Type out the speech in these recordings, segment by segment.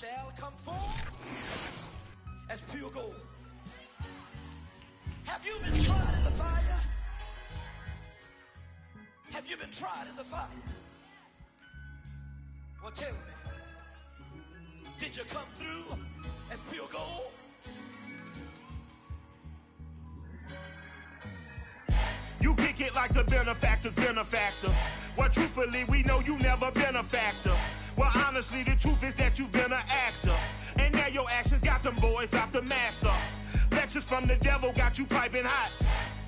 shall come forth as pure gold. Have you been tried in the fire? Have you been tried in the fire? Well, tell me, did you come through as pure gold? You kick it like the benefactor's benefactor. Well, truthfully, we know you never been a factor. Well, honestly, the truth is that you've been an actor. And now your actions got them boys drop the mask up. Lectures from the devil got you piping hot.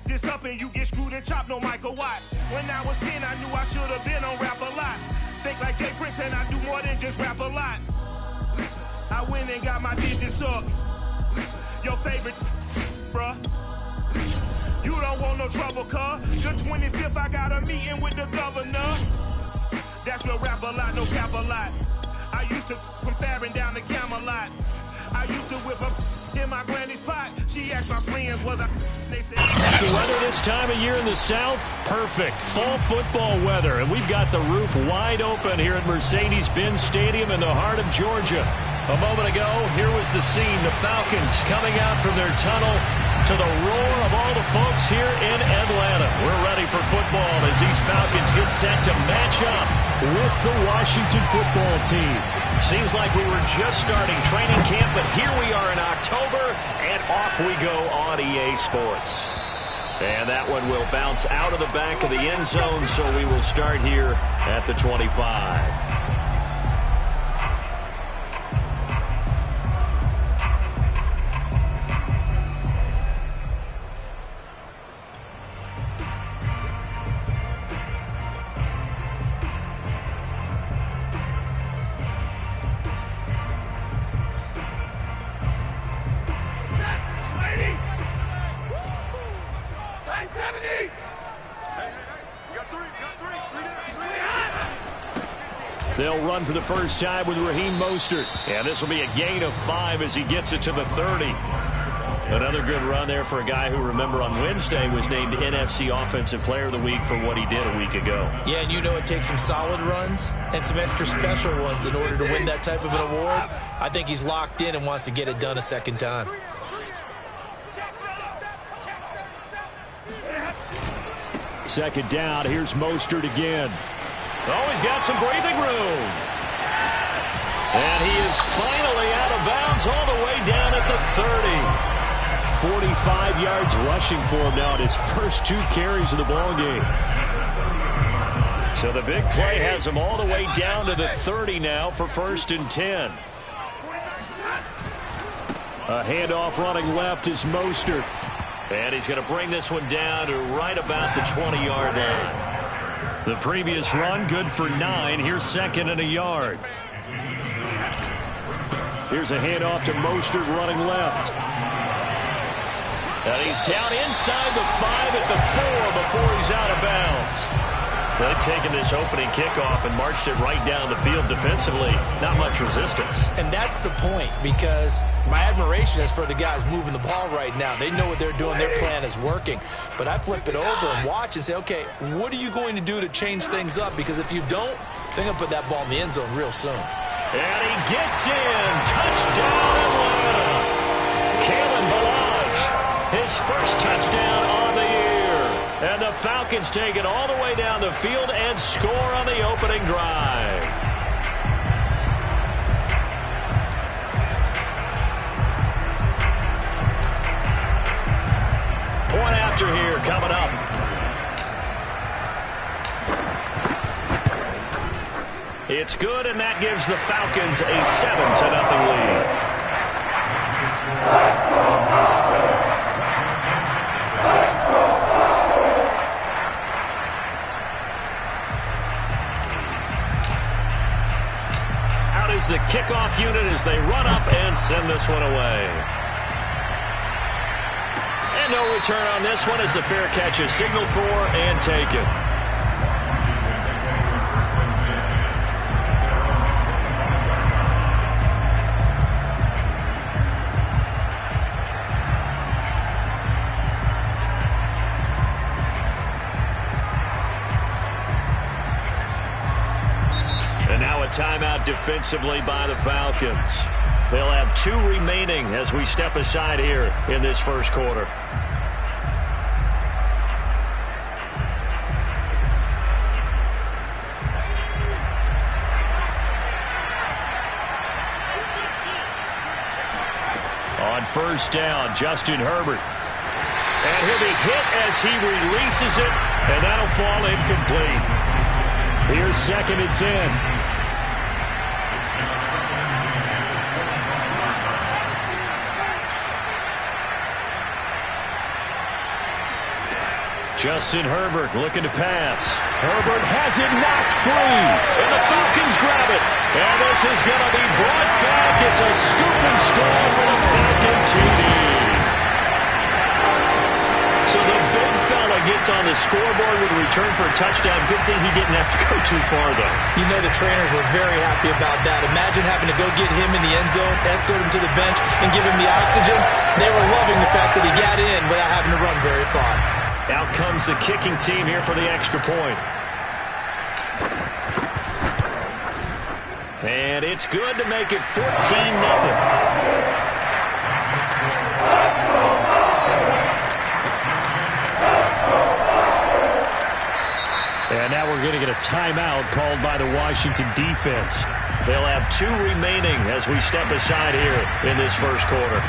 This up and you get screwed and chopped, no Michael Watts. When I was 10, I knew I should have been on Rap a Lot. Think like Jay Prince and I do more than just rap a lot. I went and got my digits up. Your favorite, bruh. You don't want no trouble, cuz. The 25th, I got a meeting with the governor. That's real rap a lot, no cap a lot. I used to from Farron down to Camelot. I used to whip up in my granny's pot. She asked my friends, was I... They said... The weather this time of year in the South, perfect. Fall football weather, and we've got the roof wide open here at Mercedes-Benz Stadium in the heart of Georgia. A moment ago, here was the scene. The Falcons coming out from their tunnel to the roar of all the folks here in Atlanta. We're ready for football as these Falcons get set to match up with the Washington football team. Seems like we were just starting training camp, but here we are in October, and off we go on EA Sports. And that one will bounce out of the back of the end zone, so we will start here at the 25. They'll run for the first time with Raheem Mostert. And this will be a gain of 5 as he gets it to the 30. Another good run there for a guy who, remember, on Wednesday was named NFC Offensive Player of the Week for what he did a week ago. Yeah, and you know it takes some solid runs and some extra special ones in order to win that type of an award. I think he's locked in and wants to get it done a second time. Second down, here's Mostert again. Oh, he's got some breathing room. And he is finally out of bounds all the way down at the 30. 45 yards rushing for him now in his first 2 carries of the ballgame. So the big play has him all the way down to the 30 now for 1st and 10. A handoff running left is Mostert. And he's going to bring this one down to right about the 20-yard line. The previous run, good for 9. Here's 2nd and a yard. Here's a handoff to Mostert running left. And he's down inside the 5 at the 4 before he's out of bounds. They've taken this opening kickoff and marched it right down the field defensively. Not much resistance. And that's the point, because my admiration is for the guys moving the ball right now. They know what they're doing. Their plan is working. But I flip it over and watch and say, okay, what are you going to do to change things up? Because if you don't, they're going to put that ball in the end zone real soon. And he gets in. Touchdown, Atlanta. Kalen Ballage, his first touchdown on the year. And the Falcons take it all the way down the field and score on the opening drive. Point after here coming up. It's good, and that gives the Falcons a 7-0 lead. Is the kickoff unit as they run up and send this one away. And no return on this one as the fair catch is signaled for and taken. timeout defensively by the Falcons. They'll have 2 remaining as we step aside here in this first quarter. On first down, Justin Herbert. And he'll be hit as he releases it, and that'll fall incomplete. Here's 2nd and 10. Justin Herbert looking to pass. Herbert has it knocked free. And the Falcons grab it. And this is going to be brought back. It's a scoop and score for the Falcon TD. So the big fella gets on the scoreboard with a return for a touchdown. Good thing he didn't have to go too far, though. You know the trainers were very happy about that. Imagine having to go get him in the end zone, escort him to the bench, and give him the oxygen. They were loving the fact that he got in without having to run very far. Out comes the kicking team here for the extra point. And it's good to make it 14-0. And now we're going to get a timeout called by the Washington defense. They'll have 2 remaining as we step aside here in this first quarter.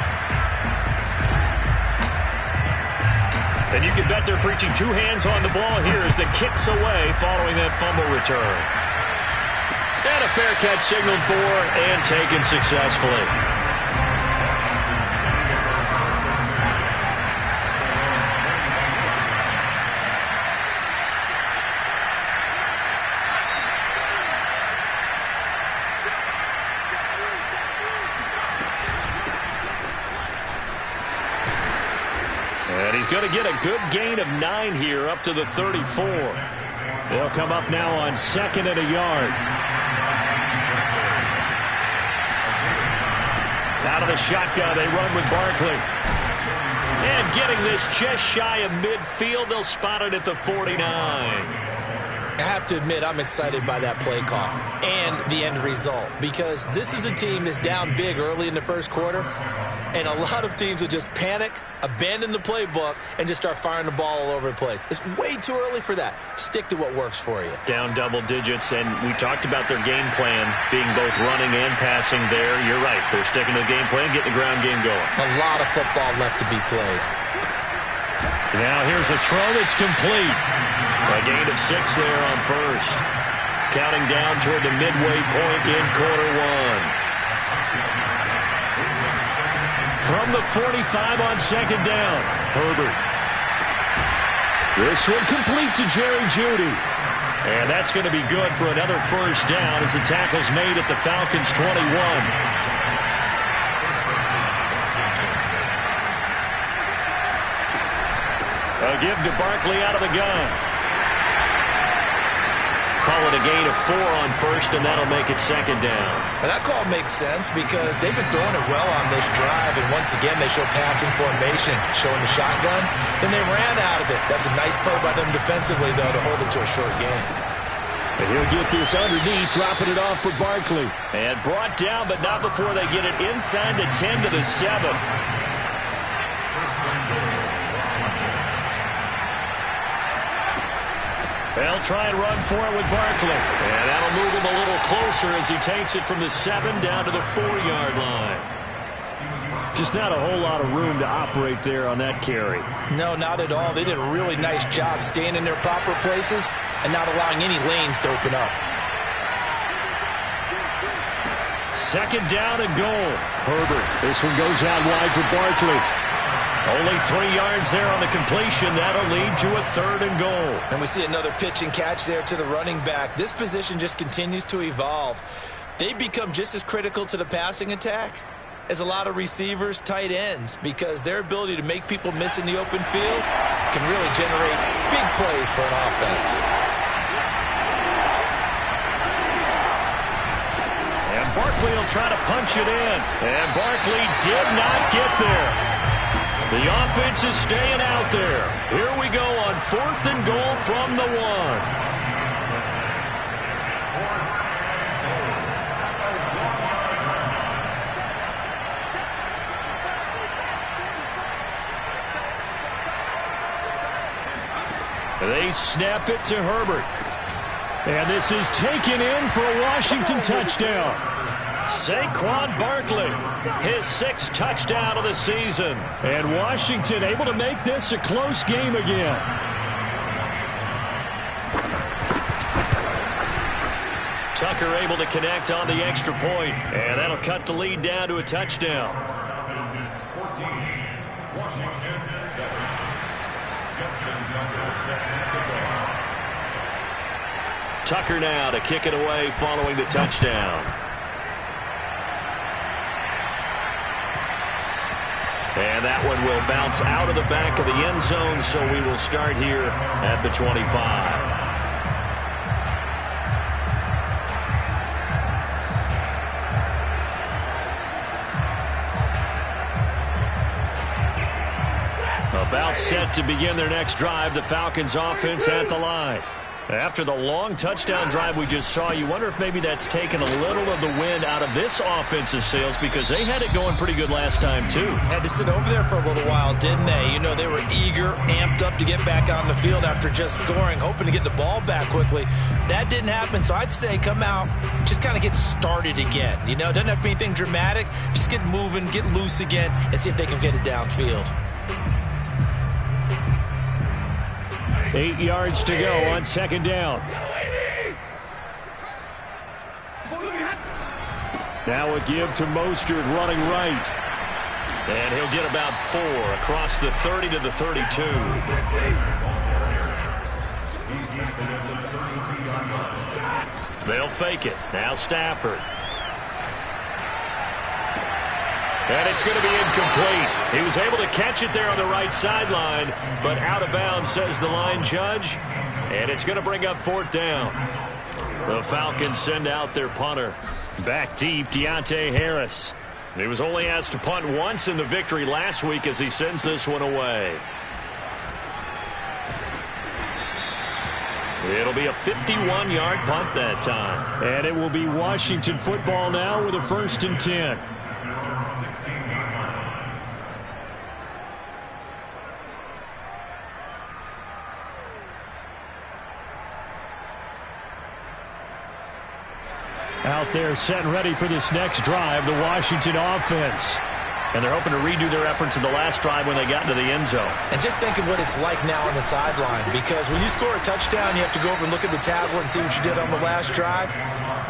And you can bet they're preaching 2 hands on the ball here as the kick's away following that fumble return. And a fair catch signaled for and taken successfully. And he's going to get a good gain of 9 here up to the 34. They'll come up now on 2nd and a yard. Out of the shotgun, they run with Barkley. And getting this just shy of midfield, they'll spot it at the 49. I have to admit, I'm excited by that play call and the end result, because this is a team that's down big early in the first quarter, and a lot of teams will just panic, abandon the playbook, and just start firing the ball all over the place. It's way too early for that. Stick to what works for you. Down double digits, and we talked about their game plan being both running and passing there. You're right. They're sticking to the game plan, getting the ground game going. A lot of football left to be played. Now here's a throw that's complete. A gain of 6 there on first. Counting down toward the midway point in quarter 1. From the 45 on 2nd down, Herbert. This one complete to Jerry Jeudy. And that's going to be good for another first down as the tackle's made at the Falcons' 21. A give to Barkley out of the gun. Call it a gain of 4 on first, and that'll make it 2nd down. And that call makes sense because they've been throwing it well on this drive, and once again they show passing formation, showing the shotgun. Then they ran out of it. That's a nice play by them defensively, though, to hold it to a short gain. And he'll get this underneath, dropping it off for Barkley. And brought down, but not before they get it inside the 10 to the 7. They'll try and run for it with Barkley. And that'll move him a little closer as he takes it from the 7 down to the 4-yard line. Just not a whole lot of room to operate there on that carry. No, not at all. They did a really nice job staying in their proper places and not allowing any lanes to open up. 2nd down and goal. Herbert. This one goes out wide for Barkley. Only 3 yards there on the completion. That'll lead to a 3rd and goal. And we see another pitch and catch there to the running back. This position just continues to evolve. They become just as critical to the passing attack as a lot of receivers, tight ends, because their ability to make people miss in the open field can really generate big plays for an offense. And Barkley will try to punch it in. And Barkley did not get there. The offense is staying out there. Here we go on 4th and goal from the 1. They snap it to Herbert. And this is taken in for a Washington touchdown. Saquon Barkley, his 6th touchdown of the season. And Washington able to make this a close game again. Tucker able to connect on the extra point. And that'll cut the lead down to a touchdown. 14, Washington 7. Justin Tucker set to kick off. Tucker now to kick it away following the touchdown. And that one will bounce out of the back of the end zone, so we will start here at the 25. About set to begin their next drive, the Falcons offense at the line. After the long touchdown drive we just saw, you wonder if maybe that's taken a little of the wind out of this offense's sails, because they had it going pretty good last time, too. Had to sit over there for a little while, didn't they? You know, they were eager, amped up to get back on the field after just scoring, hoping to get the ball back quickly. That didn't happen, so I'd say come out, just kind of get started again. You know, it doesn't have to be anything dramatic. Just get moving, get loose again, and see if they can get it downfield. 8 yards to go on 2nd down. Now a give to Mostert running right. And he'll get about 4 across the 30 to the 32. They'll fake it. Now Stafford. And it's going to be incomplete. He was able to catch it there on the right sideline, but out of bounds, says the line judge. And it's going to bring up 4th down. The Falcons send out their punter. Back deep, Deontay Harris. He was only asked to punt once in the victory last week as he sends this one away. It'll be a 51-yard punt that time. And it will be Washington football now with a 1st and 10. Out there set and ready for this next drive, the Washington offense. And they're hoping to redo their efforts in the last drive when they got into the end zone. And just think of what it's like now on the sideline, because when you score a touchdown, you have to go over and look at the tablet and see what you did on the last drive.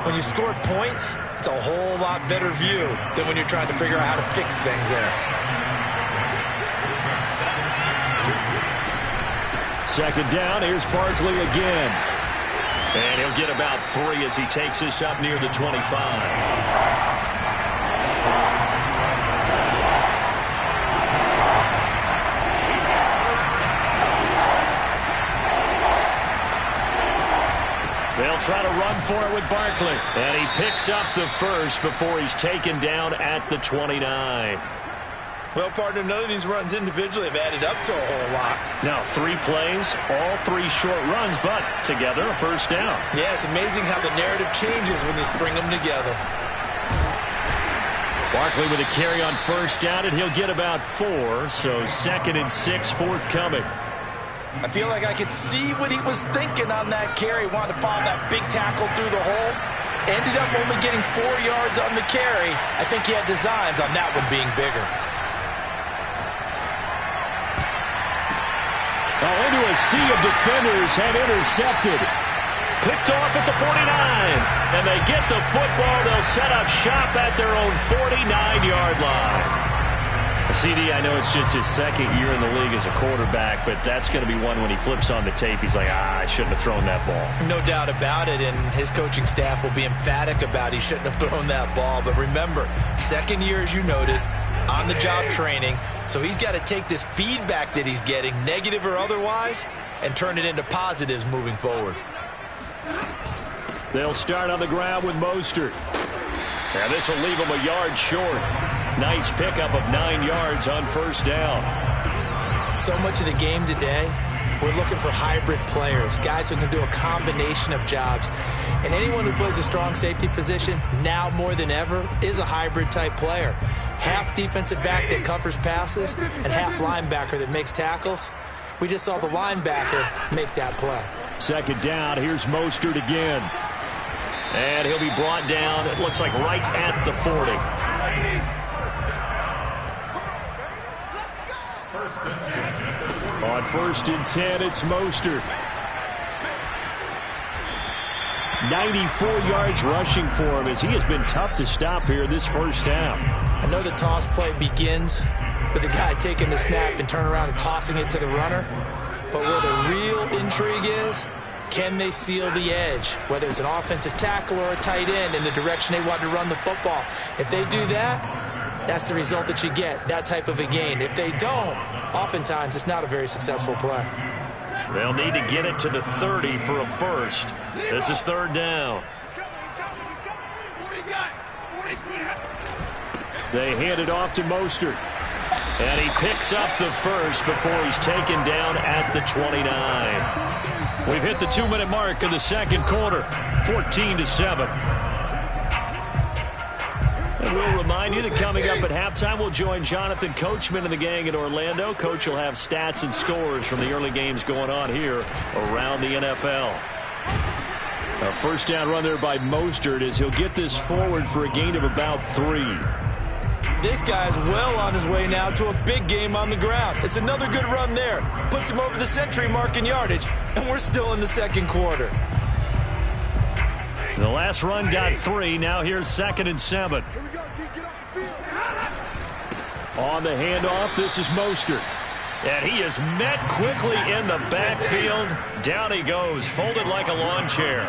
When you scored points, it's a whole lot better view than when you're trying to figure out how to fix things there. 2nd down, here's Barkley again. And he'll get about 3 as he takes this up near the 25. They'll try to run for it with Barkley. And he picks up the 1st before he's taken down at the 29. Well, partner, none of these runs individually have added up to a whole lot. Now 3 plays, all 3 short runs, but together a 1st down. Yeah, it's amazing how the narrative changes when you string them together. Barkley with a carry on 1st down, and he'll get about 4, so 2nd and 6 forthcoming. I feel like I could see what he was thinking on that carry. Wanted to follow that big tackle through the hole. Ended up only getting 4 yards on the carry. I think he had designs on that one being bigger. Into a sea of defenders and intercepted. Picked off at the 49. And they get the football. They'll set up shop at their own 49-yard line. CD, I know it's just his 2nd year in the league as a quarterback, but that's going to be one when he flips on the tape. He's like, I shouldn't have thrown that ball. No doubt about it, and his coaching staff will be emphatic about he shouldn't have thrown that ball. But remember, 2nd year, as you noted, on-the-job training. So he's got to take this feedback that he's getting, negative or otherwise, and turn it into positives moving forward. They'll start on the ground with Mostert. And this will leave him a yard short. Nice pickup of 9 yards on 1st down. So much of the game today, we're looking for hybrid players, guys who can do a combination of jobs. And anyone who plays a strong safety position, now more than ever, is a hybrid type player. Half defensive back that covers passes and half linebacker that makes tackles. We just saw the linebacker make that play. Second down, here's Mostert again. And he'll be brought down, it looks like right at the 40. On 1st and 10, it's Mostert. 94 yards rushing for him as he has been tough to stop here this first half. I know the toss play begins with the guy taking the snap and turning around and tossing it to the runner. But where the real intrigue is, can they seal the edge, whether it's an offensive tackle or a tight end in the direction they want to run the football? If they do that, that's the result that you get, that type of a gain. If they don't, oftentimes it's not a very successful play. They'll need to get it to the 30 for a first. This is 3rd down. They hand it off to Mostert. And he picks up the first before he's taken down at the 29. We've hit the 2-minute mark of the second quarter, 14-7. And we'll remind you that coming up at halftime, we'll join Jonathan Coachman and the gang in Orlando. Coach will have stats and scores from the early games going on here around the NFL. A first down run there by Mostert as he'll get this forward for a gain of about 3. This guy's well on his way now to a big game on the ground. It's another good run there. Puts him over the century mark in yardage, and we're still in the second quarter. The last run got 3. Now here's 2nd and 7. On the handoff, this is Mostert. And he is met quickly in the backfield. Down he goes, folded like a lawn chair.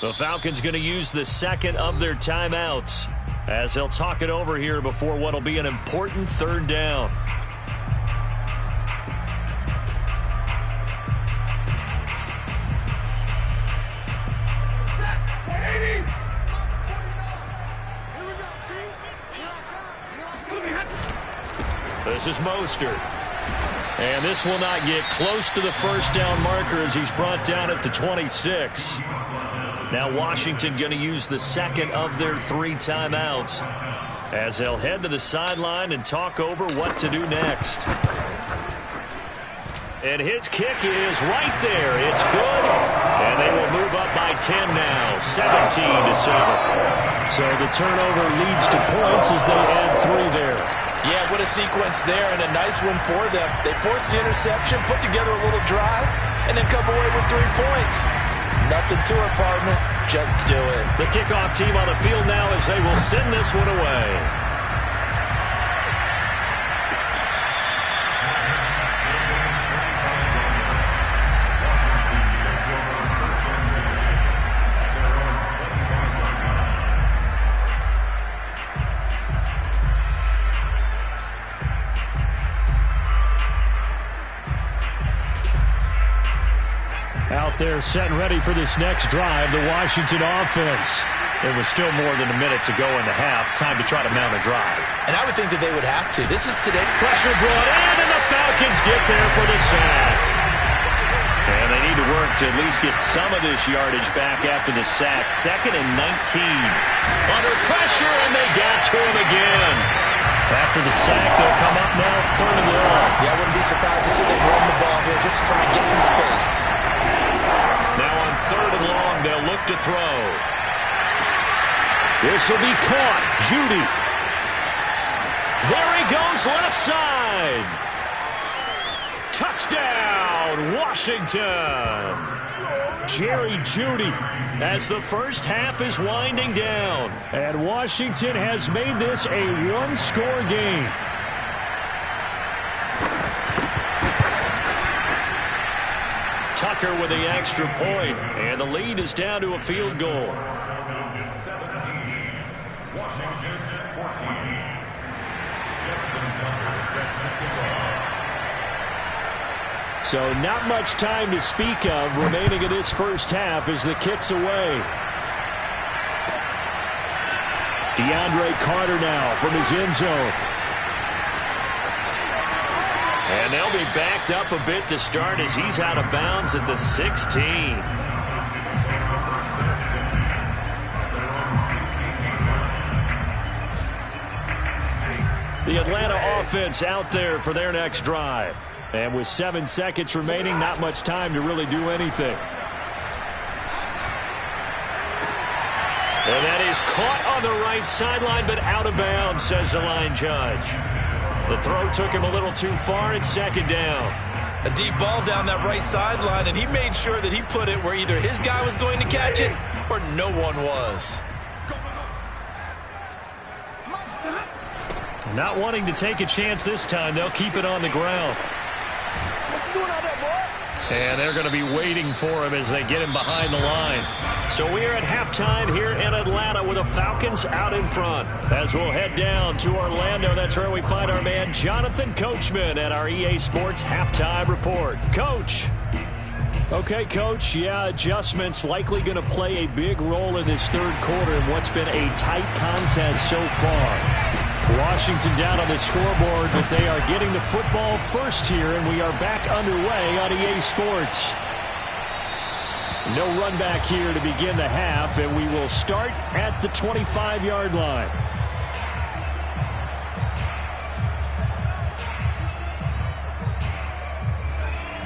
The Falcons going to use the second of their timeouts as they'll talk it over here before what will be an important 3rd down. This is Mostert. And this will not get close to the first down marker as he's brought down at the 26. Now Washington going to use the second of their 3 timeouts as they'll head to the sideline and talk over what to do next. And his kick is right there. It's good. And they will move up by 10 now, 17-7. So the turnover leads to points as they add 3 there. Yeah, what a sequence there, and a nice one for them. They force the interception, put together a little drive, and then come away with 3 points. Nothing to it, partner. Just do it. The kickoff team on the field now as they will send this one away. Out there set and ready for this next drive, the Washington offense. There was still more than a minute to go in the half. Time to try to mount a drive. And I would think that they would have to. This is today. Pressure brought in, and the Falcons get there for the sack. And they need to work to at least get some of this yardage back after the sack. 2nd and 19. Under pressure, and they got to him again. After the sack, they'll come up now 3rd and long. Yeah, I wouldn't be surprised to see them run the ball here just to try and get some space. Now on 3rd and long, they'll look to throw. This will be caught. Judy. There he goes, left side. Touchdown, Washington. Jerry Judy as the first half is winding down. And Washington has made this a 1-score game. Tucker with the extra point, and the lead is down to a field goal. 17, Washington 14. Justin Tucker set to kick off. So not much time to speak of remaining in this first half as the kick's away. DeAndre Carter now from his end zone. And they'll be backed up a bit to start as he's out of bounds at the 16. The Atlanta offense out there for their next drive. And with 7 seconds remaining, not much time to really do anything. And that is caught on the right sideline, but out of bounds, says the line judge. The throw took him a little too far. It's second down. A deep ball down that right sideline, and he made sure that he put it where either his guy was going to catch it or no one was. Not wanting to take a chance this time, they'll keep it on the ground. And they're going to be waiting for him as they get him behind the line. So we are at halftime here in Atlanta with the Falcons out in front. As we'll head down to Orlando, that's where we find our man Jonathan Coachman at our EA Sports Halftime Report. Coach. Okay, Coach, yeah, adjustments likely going to play a big role in this third quarter in what's been a tight contest so far. Washington down on the scoreboard, but they are getting the football first here, and we are back underway on EA Sports. No run back here to begin the half, and we will start at the 25-yard line.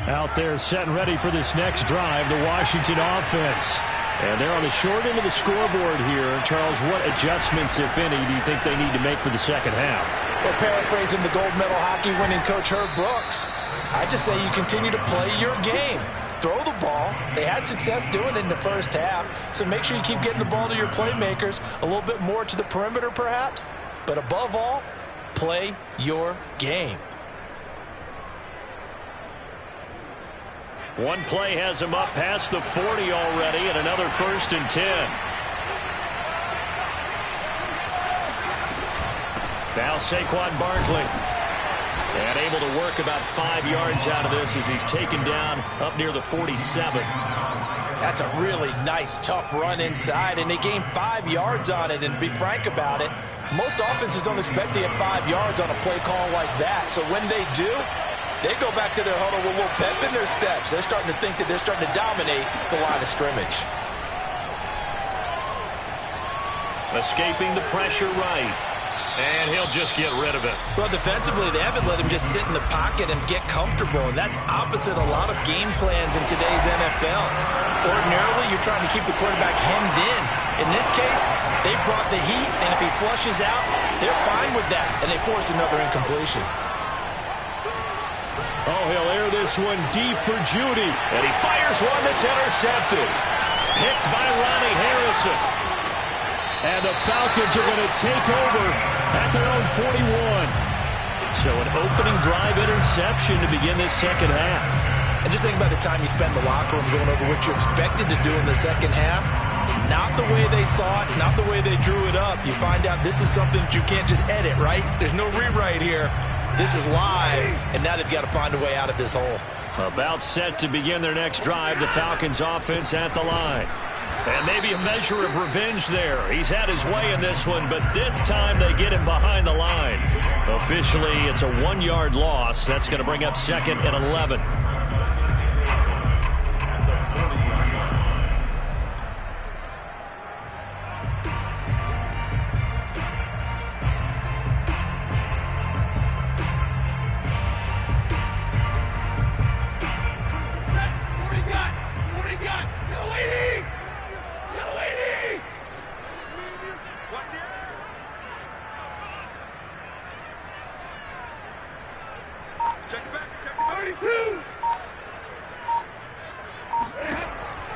Out there set and ready for this next drive, the Washington offense. And they're on the short end of the scoreboard here. Charles, what adjustments, if any, do you think they need to make for the second half? Well, paraphrasing the gold medal hockey winning coach Herb Brooks, I just say you continue to play your game. Throw the ball. They had success doing it in the first half, so make sure you keep getting the ball to your playmakers, a little bit more to the perimeter perhaps, but above all, play your game. One play has him up past the 40 already, and another 1st and 10. Now Saquon Barkley. And able to work about 5 yards out of this as he's taken down up near the 47. That's a really nice, tough run inside, and they gained 5 yards on it. And to be frank about it, most offenses don't expect to get 5 yards on a play call like that. So when they do, they go back to their huddle with a little pep in their steps. They're starting to think that they're starting to dominate the line of scrimmage. Escaping the pressure right. And he'll just get rid of it. Well, defensively, they haven't let him just sit in the pocket and get comfortable, and that's opposite a lot of game plans in today's NFL. Ordinarily, you're trying to keep the quarterback hemmed in. In this case, they brought the heat, and if he flushes out, they're fine with that, and they force another incompletion. Oh, he'll air this one deep for Judy. And he fires one that's intercepted. Picked by Ronnie Harrison. And the Falcons are going to take over at their own 41. So an opening drive interception to begin this second half. And just think about the time you spend in the locker room going over what you expected to do in the second half. Not the way they saw it, not the way they drew it up. You find out this is something that you can't just edit, right? There's no rewrite here. This is live, and now they've got to find a way out of this hole. About set to begin their next drive, the Falcons offense at the line. And maybe a measure of revenge there. He's had his way in this one, but this time they get him behind the line. Officially, it's a 1-yard loss. That's going to bring up 2nd and 11.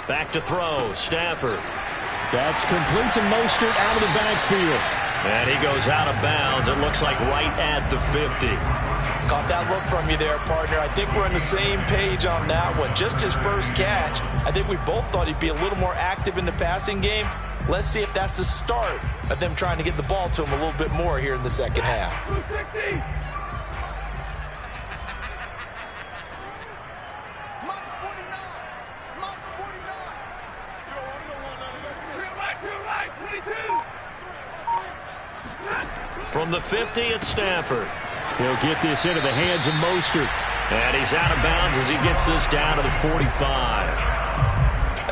Back to throw, Stafford. That's complete to Mostert out of the backfield. And he goes out of bounds. It looks like right at the 50. Caught that look from you there, partner. I think we're on the same page on that one. Just his first catch. I think we both thought he'd be a little more active in the passing game. Let's see if that's the start of them trying to get the ball to him a little bit more here in the second half. 260. From the 50, it's Stafford. He'll get this into the hands of Mostert. And he's out of bounds as he gets this down to the 45.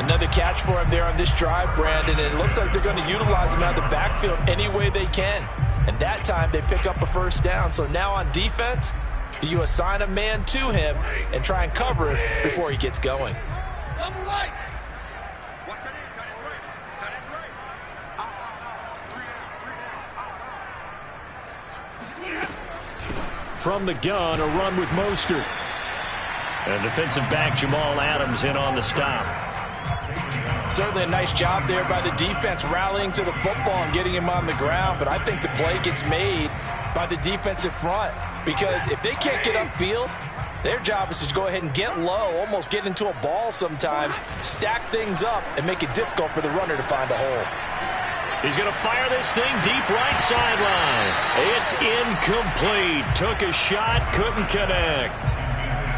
Another catch for him there on this drive, Brandon. And it looks like they're going to utilize him out of the backfield any way they can. And that time they pick up a first down. So now on defense, do you assign a man to him and try and cover it before he gets going? From the gun, a run with Mostert. And defensive back Jamal Adams in on the stop. Certainly a nice job there by the defense rallying to the football and getting him on the ground. But I think the play gets made by the defensive front, because if they can't get upfield, their job is to go ahead and get low, almost get into a ball sometimes, stack things up, and make it difficult for the runner to find a hole. He's going to fire this thing deep right sideline. It's incomplete. Took a shot, couldn't connect.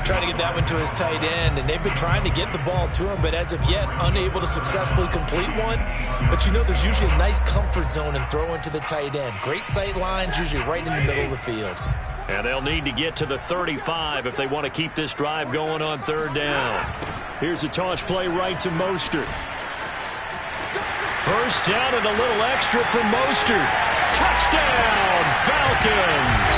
Trying to get that one to his tight end, and they've been trying to get the ball to him, but as of yet, unable to successfully complete one. But you know, there's usually a nice comfort zone in throwing to the tight end. Great sight lines, usually right in the middle of the field. And they'll need to get to the 35 if they want to keep this drive going on third down. Here's a toss play right to Mostert. First down and a little extra for Mostert. Touchdown, Falcons!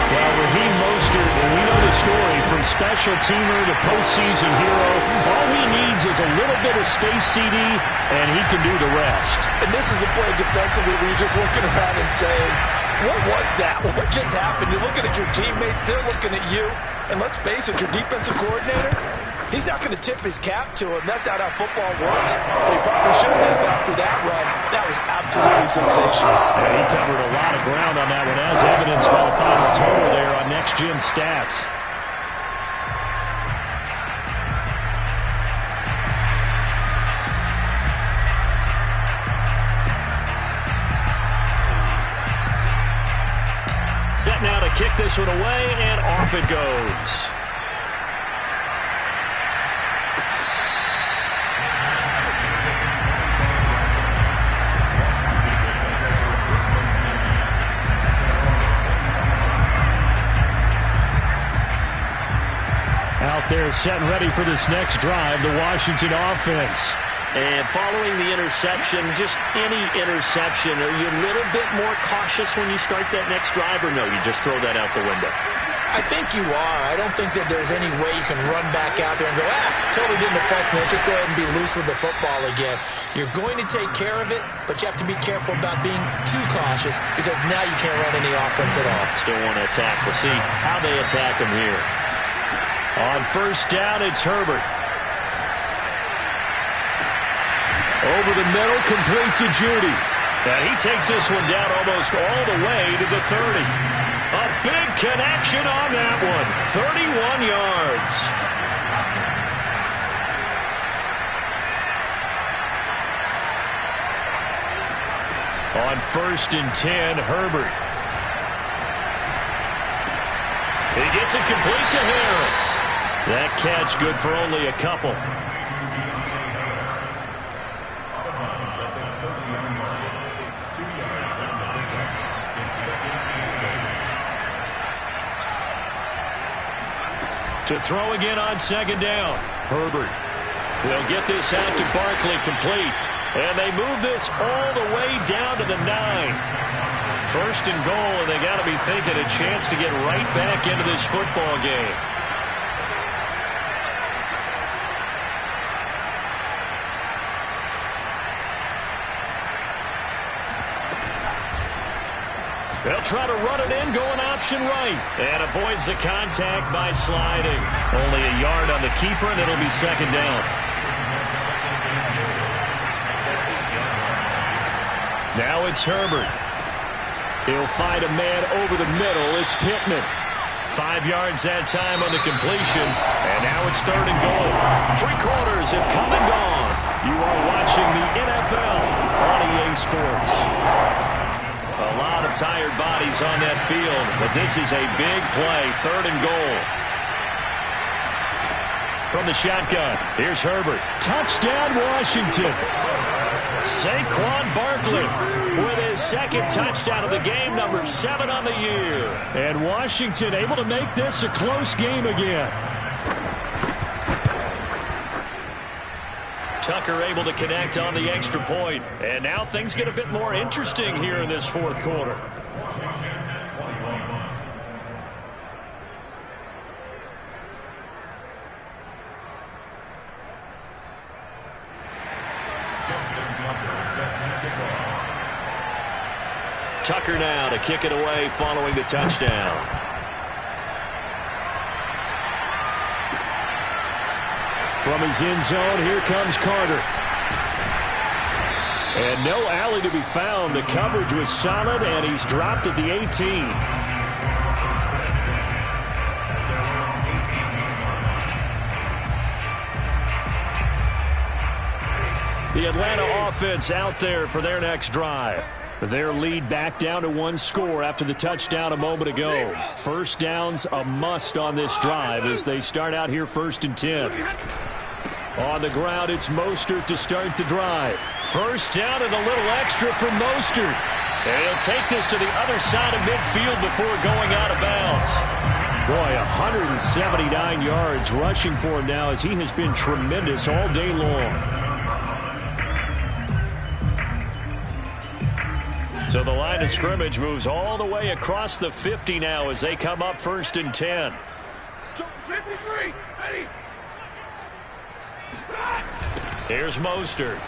Well, Raheem Mostert, and we know the story, from special teamer to postseason hero, all he needs is a little bit of space, CD, and he can do the rest. And this is a play defensively where you're just looking around and saying, what was that? What just happened? You're looking at your teammates, they're looking at you, and let's face it, your defensive coordinator, he's not going to tip his cap to him. That's not how football works. But he probably should have after that run. That was absolutely sensational. And he covered a lot of ground on that one, as evidenced by the final total there on Next Gen Stats. Set now to kick this one away, and off it goes. Out there set and ready for this next drive, the Washington offense. And following the interception, just any interception, are you a little bit more cautious when you start that next drive, or no, you just throw that out the window? I think you are. I don't think that there's any way you can run back out there and go, totally didn't affect me. Let's just go ahead and be loose with the football again. You're going to take care of it, but you have to be careful about being too cautious, because now you can't run any offense at all. Still want to attack. We'll see how they attack them here. On first down, it's Herbert. Over the middle, complete to Judy. And he takes this one down almost all the way to the 30. A big connection on that one. 31 yards. On first and 10, Herbert. He gets it complete to Harris. That catch good for only a couple. To throw again on second down. Herbert. They'll get this out to Barkley, complete. And they move this all the way down to the 9. First and goal, and they got to be thinking a chance to get right back into this football game. They'll try to run it in, going option right. And avoids the contact by sliding. Only a yard on the keeper, and it'll be second down. Now it's Herbert. He'll find a man over the middle. It's Pittman. 5 yards that time on the completion. And now it's third and goal. 3 quarters have come and gone. You are watching the NFL on EA Sports. A lot of tired bodies on that field, but this is a big play. Third and goal. From the shotgun, here's Herbert. Touchdown, Washington. Saquon Barkley with his second touchdown of the game, number 7 on the year. And Washington able to make this a close game again. Tucker able to connect on the extra point. And now things get a bit more interesting here in this fourth quarter. Tucker now to kick it away following the touchdown. From his end zone, here comes Carter. And no alley to be found. The coverage was solid, and he's dropped at the 18. The Atlanta offense out there for their next drive. Their lead back down to one score after the touchdown a moment ago. First down's a must on this drive as they start out here 1st and 10. On the ground, it's Mostert to start the drive. First down and a little extra for Mostert. And he'll take this to the other side of midfield before going out of bounds. Boy, 179 yards rushing for him now as he has been tremendous all day long. So the line of scrimmage moves all the way across the 50 now as they come up 1st and 10. Here's Mostert.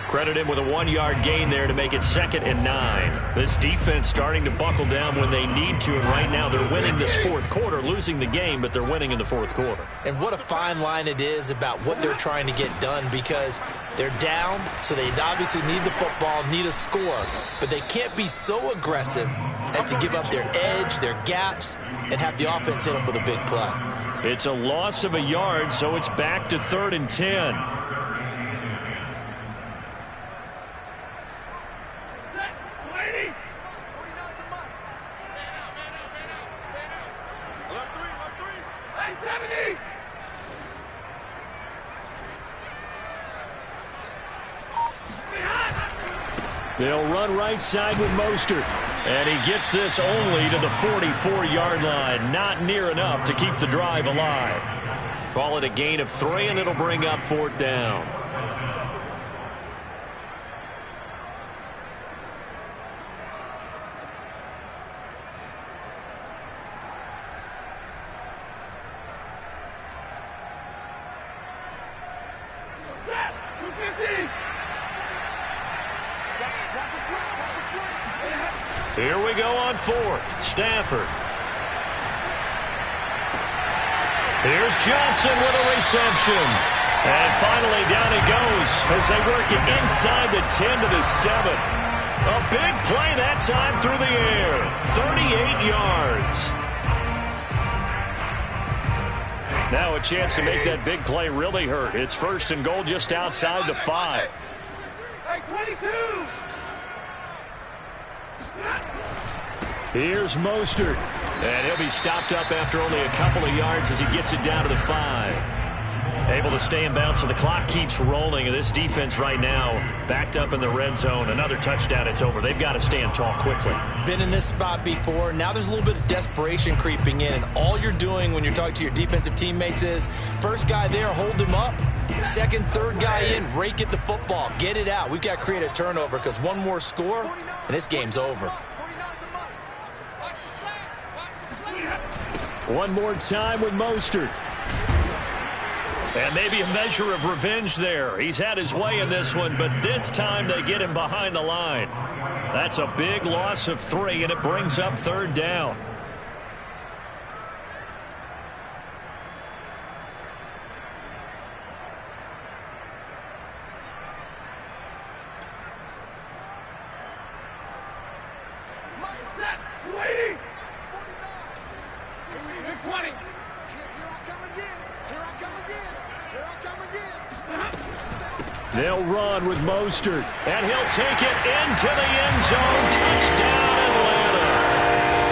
Credit him with a 1-yard gain there to make it 2nd and 9. This defense starting to buckle down when they need to, and right now they're winning this fourth quarter, losing the game, but they're winning in the fourth quarter. And what a fine line it is about what they're trying to get done, because they're down, so they obviously need the football, need a score, but they can't be so aggressive as to give up their edge, their gaps, and have the offense hit them with a big play. It's a loss of a yard, so it's back to 3rd and 10. They'll run right side with Mostert. And he gets this only to the 44-yard line. Not near enough to keep the drive alive. Call it a gain of 3, and it'll bring up 4th down. Here we go on 4th. Stafford. Here's Johnson with a reception. And finally down he goes as they work it inside the 10 to the 7. A big play that time through the air. 38 yards. Now a chance to make that big play really hurt. It's 1st and goal just outside the 5. Hey, 22! Here's Mostert. And he'll be stopped up after only a couple of yards as he gets it down to the 5. Able to stay in bounds, so the clock keeps rolling. And this defense right now backed up in the red zone. Another touchdown, it's over. They've got to stand tall quickly. Been in this spot before. Now there's a little bit of desperation creeping in. And all you're doing when you're talking to your defensive teammates is, first guy there, hold him up. Second, third guy in, rake it the football. Get it out. We've got to create a turnover because one more score, and this game's over. One more time with Mostert. And maybe a measure of revenge there. He's had his way in this one, but this time they get him behind the line. That's a big loss of 3, and it brings up 3rd down. They'll run with Mostert, and he'll take it into the end zone. Touchdown, Atlanta.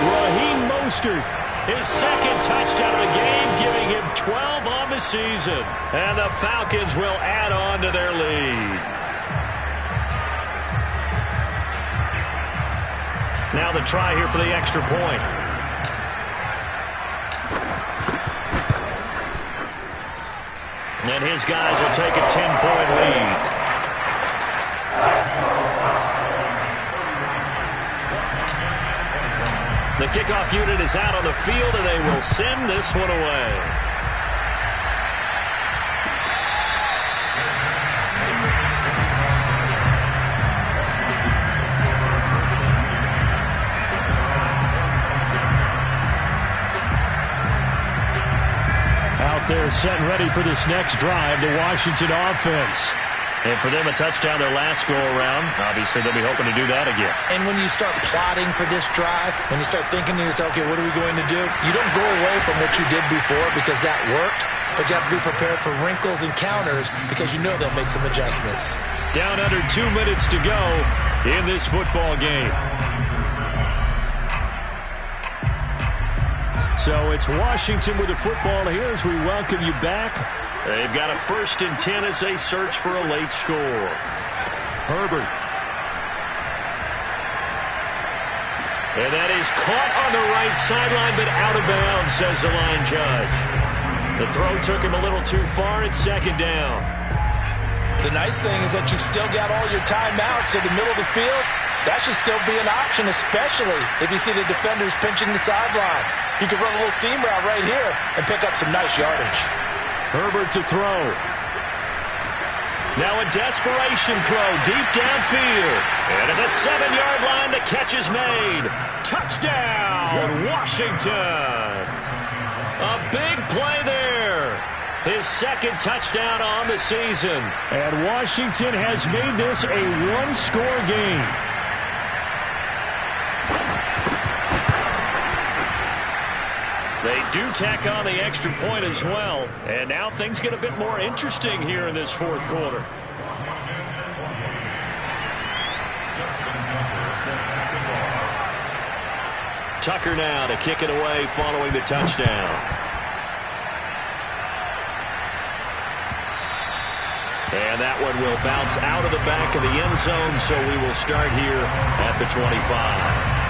Raheem Mostert, his 2nd touchdown of the game, giving him 12 on the season. And the Falcons will add on to their lead. Now the try here for the extra point. And his guys will take a 10-point lead. The kickoff unit is out on the field, and they will send this one away. Out there set and ready for this next drive, the Washington offense. And for them, a touchdown their last go-around. Obviously, they'll be hoping to do that again. And when you start plotting for this drive, when you start thinking to yourself, okay, what are we going to do? You don't go away from what you did before because that worked, but you have to be prepared for wrinkles and counters because you know they'll make some adjustments. Down under 2 minutes to go in this football game. So it's Washington with the football here as we welcome you back. They've got a 1st and 10 as they search for a late score. Herbert. And that is caught on the right sideline, but out of bounds, says the line judge. The throw took him a little too far. It's 2nd down. The nice thing is that you've still got all your timeouts in the middle of the field. That should still be an option, especially if you see the defenders pinching the sideline. You can run a little seam route right here and pick up some nice yardage. Herbert to throw. Now a desperation throw deep downfield. And at the 7-yard line, the catch is made. Touchdown, Washington. A big play there. His 2nd touchdown on the season. And Washington has made this a one-score game. They do tack on the extra point as well. And now things get a bit more interesting here in this 4th quarter. Tucker now to kick it away following the touchdown. And that one will bounce out of the back of the end zone, so we will start here at the 25.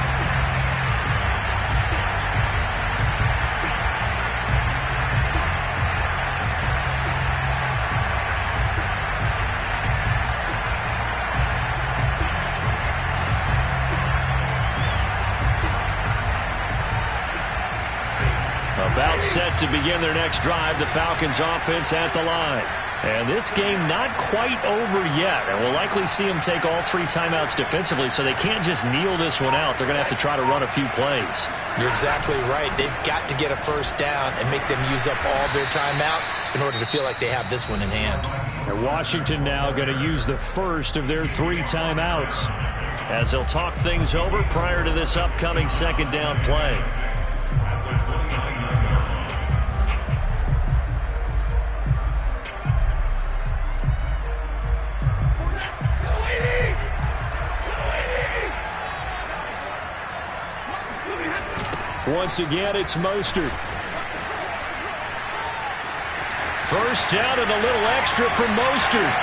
About set to begin their next drive, the Falcons offense at the line. And this game not quite over yet. And we'll likely see them take all 3 timeouts defensively, so they can't just kneel this one out. They're going to have to try to run a few plays. You're exactly right. They've got to get a 1st down and make them use up all their timeouts in order to feel like they have this one in hand. And Washington now going to use the 1st of their 3 timeouts as they'll talk things over prior to this upcoming 2nd down play. Once again, it's Mostert. 1st down and a little extra for Mostert.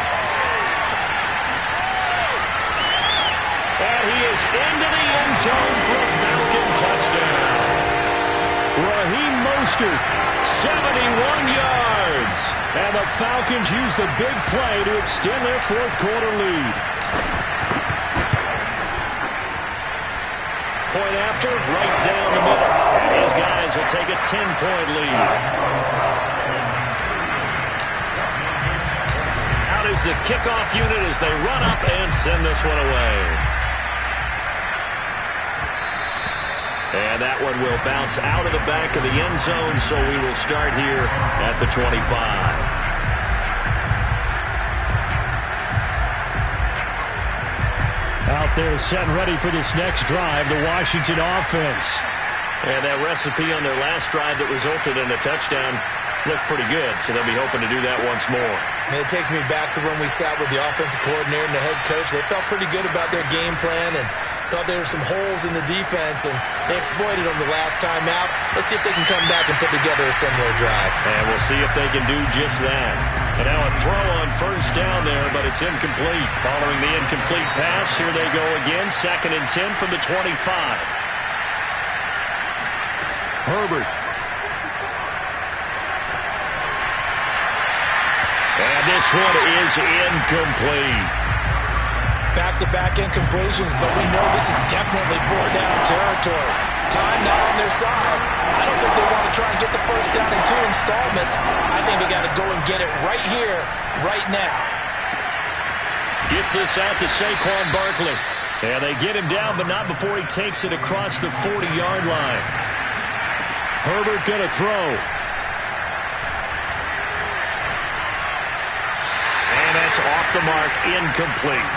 And he is into the end zone for a Falcon touchdown. Raheem Mostert, 71 yards. And the Falcons use the big play to extend their 4th quarter lead. Point after, right down the middle. And his guys will take a 10-point lead. Out is the kickoff unit as they run up and send this one away. And that one will bounce out of the back of the end zone, so we will start here at the 25. Out there set and ready for this next drive, the Washington offense. And that recipe on their last drive that resulted in a touchdown looked pretty good, so they'll be hoping to do that once more. And it takes me back to when we sat with the offensive coordinator and the head coach. They felt pretty good about their game plan and thought there were some holes in the defense, and they exploited them the last time out. Let's see if they can come back and put together a similar drive. And we'll see if they can do just that. And now a throw on 1st down there, but it's incomplete. Following the incomplete pass, here they go again. 2nd and 10 from the 25. Herbert. this one is incomplete. Back-to-back incompletions, but we know this is definitely 4-down territory. Time not on their side. I don't think they want to try and get the first down in 2 installments. I think they got to go and get it right here, right now. Gets this out to Saquon Barkley. And they get him down, but not before he takes it across the 40-yard line. Herbert going to throw. And that's off the mark, incomplete.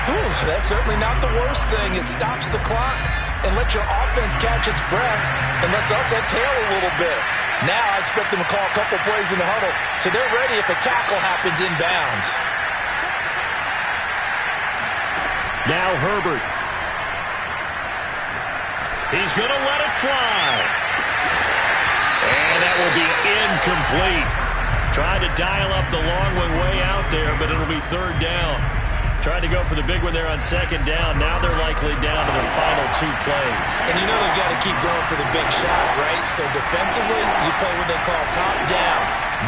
Whew, that's certainly not the worst thing. It stops the clock and lets your offense catch its breath and lets us exhale a little bit. Now I expect them to call a couple plays in the huddle so they're ready if a tackle happens inbounds. Now Herbert. He's going to let it fly. And that will be incomplete. Tried to dial up the long one way out there, but it'll be 3rd down. Tried to go for the big one there on 2nd down. Now they're likely down to their final 2 plays. And you know they've got to keep going for the big shot, right? So defensively, you play what they call top down.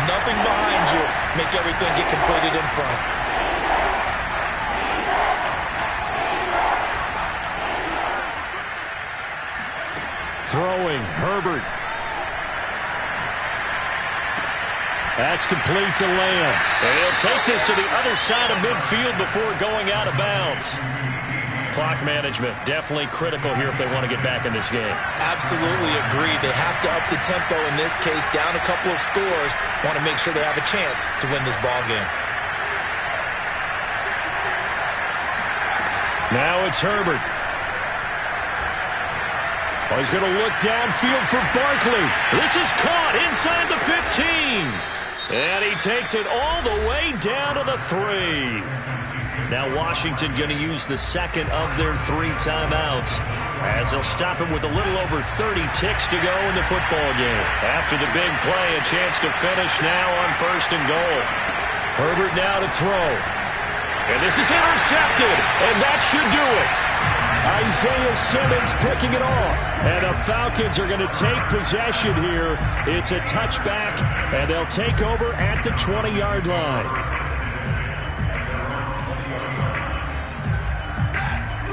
Nothing behind you. Make everything get completed in front. Throwing, Herbert. That's complete to Lamb. And he'll take this to the other side of midfield before going out of bounds. Clock management, definitely critical here if they want to get back in this game. Absolutely agreed. They have to up the tempo in this case, down a couple of scores. Want to make sure they have a chance to win this ball game. Now it's Herbert. Oh, he's going to look downfield for Barkley. This is caught inside the 15. And he takes it all the way down to the 3. Now Washington going to use the second of their 3 timeouts as they'll stop it with a little over 30 ticks to go in the football game. After the big play, a chance to finish now on 1st and goal. Herbert now to throw. And this is intercepted, and that should do it. Isaiah Simmons picking it off. And the Falcons are going to take possession here. It's a touchback, and they'll take over at the 20-yard line.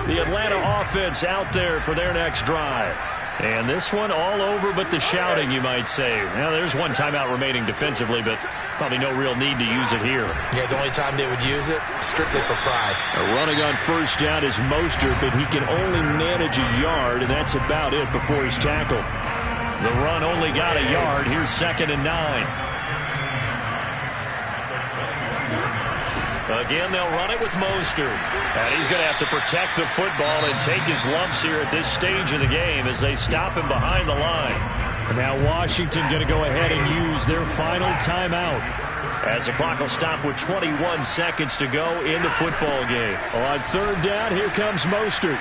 The Atlanta offense out there for their next drive. And this one all over but the shouting, you might say. Now, there's one timeout remaining defensively, but probably no real need to use it here. Yeah, the only time they would use it, strictly for pride. Running on 1st down is Mostert, but he can only manage a yard, and that's about it before he's tackled. The run only got a yard. Here's 2nd and 9. Again, they'll run it with Mostert. And he's going to have to protect the football and take his lumps here at this stage of the game as they stop him behind the line. Now Washington going to go ahead and use their final timeout as the clock will stop with 21 seconds to go in the football game. On 3rd down, here comes Mostert.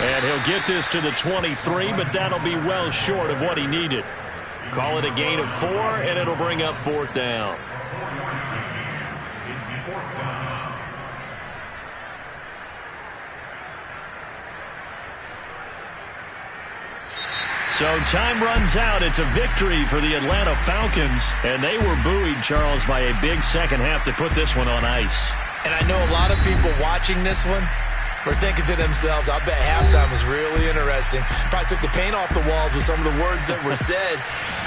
And he'll get this to the 23, but that'll be well short of what he needed. Call it a gain of 4, and it'll bring up 4th down. So time runs out. It's a victory for the Atlanta Falcons. And they were buoyed, Charles, by a big second half to put this one on ice. And I know a lot of people watching this one were thinking to themselves, I bet halftime was really interesting. Probably took the paint off the walls with some of the words that were said.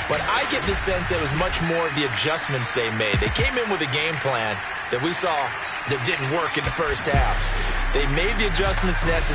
But I get the sense that it was much more of the adjustments they made. They came in with a game plan that we saw that didn't work in the first half. They made the adjustments necessary.